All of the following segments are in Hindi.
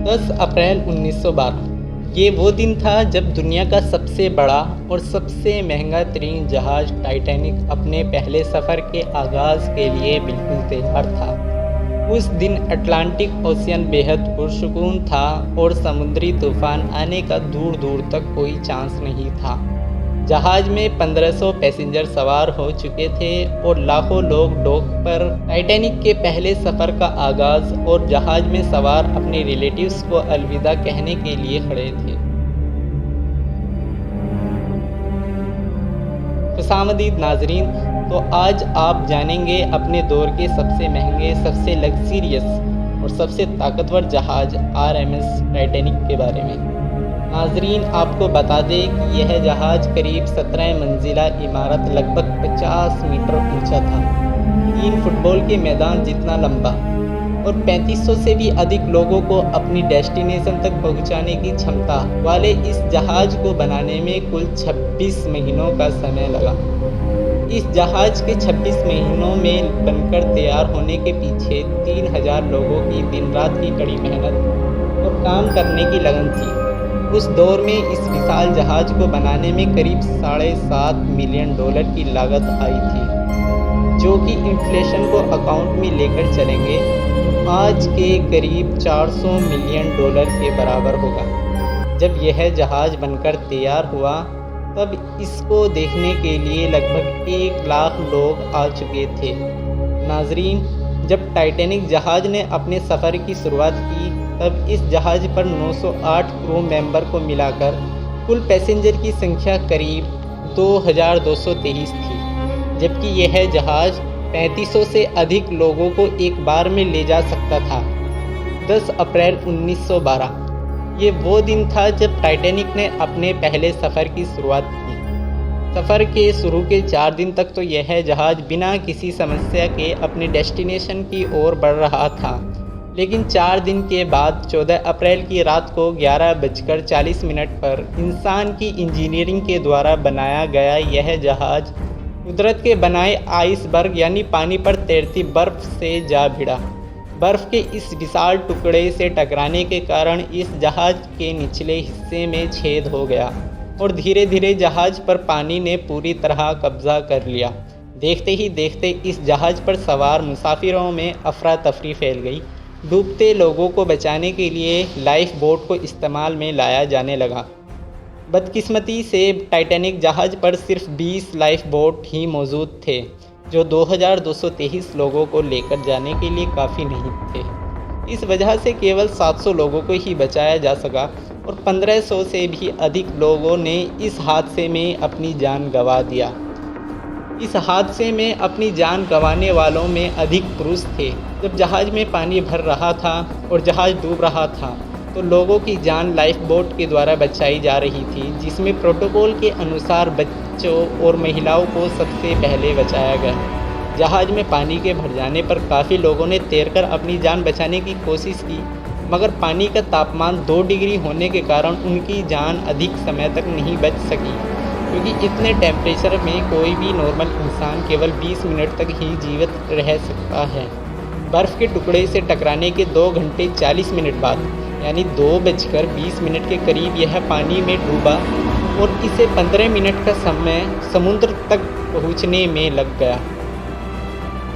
10 अप्रैल 1912 ये वो दिन था जब दुनिया का सबसे बड़ा और सबसे महंगा तरीन जहाज़ टाइटैनिक अपने पहले सफ़र के आगाज़ के लिए बिल्कुल तैयार था। उस दिन अटलांटिक ओशियन बेहद पुरसुकून था और समुद्री तूफान आने का दूर दूर तक कोई चांस नहीं था। जहाज़ में 1500 पैसेंजर सवार हो चुके थे और लाखों लोग डॉक पर टाइटैनिक के पहले सफ़र का आगाज़ और जहाज़ में सवार अपने रिलेटिव्स को अलविदा कहने के लिए खड़े थे। खुशामदीद नाजरीन, तो आज आप जानेंगे अपने दौर के सबसे महंगे, सबसे लग्जरियस और सबसे ताकतवर जहाज़ RMS टाइटैनिक के बारे में। नाजरीन, आपको बता दें कि यह जहाज़ करीब 17 मंजिला इमारत लगभग 50 मीटर ऊंचा था, 3 फुटबॉल के मैदान जितना लंबा और 3500 से भी अधिक लोगों को अपनी डेस्टिनेशन तक पहुंचाने की क्षमता वाले इस जहाज़ को बनाने में कुल 26 महीनों का समय लगा। इस जहाज़ के 26 महीनों में बनकर तैयार होने के पीछे 3000 लोगों की दिन रात की कड़ी मेहनत और काम करने की लगन थी। उस दौर में इस विशाल जहाज़ को बनाने में करीब $7.5 मिलियन की लागत आई थी, जो कि इन्फ्लेशन को अकाउंट में लेकर चलेंगे आज के करीब $400 मिलियन के बराबर होगा। जब यह जहाज़ बनकर तैयार हुआ तब इसको देखने के लिए लगभग 1 लाख लोग आ चुके थे। नाजरीन, जब टाइटैनिक जहाज़ ने अपने सफ़र की शुरुआत की तब इस जहाज़ पर 908 क्रू मेंबर को मिलाकर कुल पैसेंजर की संख्या करीब 2223 थी, जबकि यह जहाज़ 3500 से अधिक लोगों को एक बार में ले जा सकता था। 10 अप्रैल 1912 ये वो दिन था जब टाइटैनिक ने अपने पहले सफ़र की शुरुआत की। सफ़र के शुरू के 4 दिन तक तो यह जहाज़ बिना किसी समस्या के अपने डेस्टिनेशन की ओर बढ़ रहा था, लेकिन 4 दिन के बाद 14 अप्रैल की रात को 11:40 पर इंसान की इंजीनियरिंग के द्वारा बनाया गया यह जहाज़ कुदरत के बनाए आइसबर्ग यानी पानी पर तैरती बर्फ़ से जा भिड़ा। बर्फ़ के इस विशाल टुकड़े से टकराने के कारण इस जहाज़ के निचले हिस्से में छेद हो गया और धीरे धीरे जहाज़ पर पानी ने पूरी तरह कब्जा कर लिया। देखते ही देखते इस जहाज़ पर सवार मुसाफिरों में अफरा तफरी फैल गई। डूबते लोगों को बचाने के लिए लाइफ बोट को इस्तेमाल में लाया जाने लगा। बदकिस्मती से टाइटैनिक जहाज़ पर सिर्फ 20 लाइफ बोट ही मौजूद थे, जो 2223 लोगों को लेकर जाने के लिए काफ़ी नहीं थे। इस वजह से केवल 700 लोगों को ही बचाया जा सका और 1500 से भी अधिक लोगों ने इस हादसे में अपनी जान गंवा दिया। इस हादसे में अपनी जान गंवाने वालों में अधिक पुरुष थे। जब जहाज़ में पानी भर रहा था और जहाज़ डूब रहा था तो लोगों की जान लाइफ बोट के द्वारा बचाई जा रही थी, जिसमें प्रोटोकॉल के अनुसार बच्चों और महिलाओं को सबसे पहले बचाया गया। जहाज़ में पानी के भर जाने पर काफ़ी लोगों ने तैरकर अपनी जान बचाने की कोशिश की, मगर पानी का तापमान 2 डिग्री होने के कारण उनकी जान अधिक समय तक नहीं बच सकी, क्योंकि इतने टेम्परेचर में कोई भी नॉर्मल इंसान केवल 20 मिनट तक ही जीवित रह सकता है। बर्फ़ के टुकड़े से टकराने के 2 घंटे 40 मिनट बाद यानी 2:20 के करीब यह पानी में डूबा और इसे 15 मिनट का समय समुद्र तक पहुंचने में लग गया।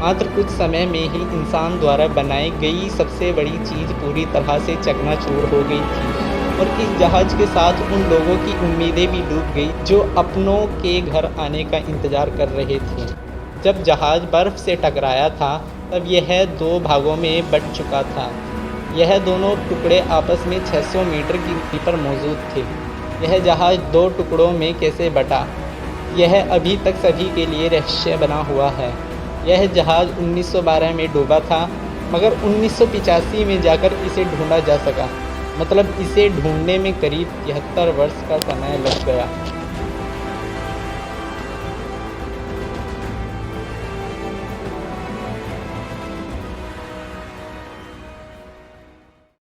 मात्र कुछ समय में ही इंसान द्वारा बनाई गई सबसे बड़ी चीज़ पूरी तरह से चकनाचूर हो गई थी और इस जहाज़ के साथ उन लोगों की उम्मीदें भी डूब गई जो अपनों के घर आने का इंतज़ार कर रहे थे। जब जहाज़ बर्फ़ से टकराया था तब यह 2 भागों में बँट चुका था। यह दोनों टुकड़े आपस में 600 मीटर की दूरी पर मौजूद थे। यह जहाज़ 2 टुकड़ों में कैसे बटा, यह अभी तक सभी के लिए रहस्य बना हुआ है। यह जहाज़ 1912 में डूबा था, मगर 1985 में जाकर इसे ढूंढा जा सका। मतलब इसे ढूंढने में करीब 73 वर्ष का समय लग गया।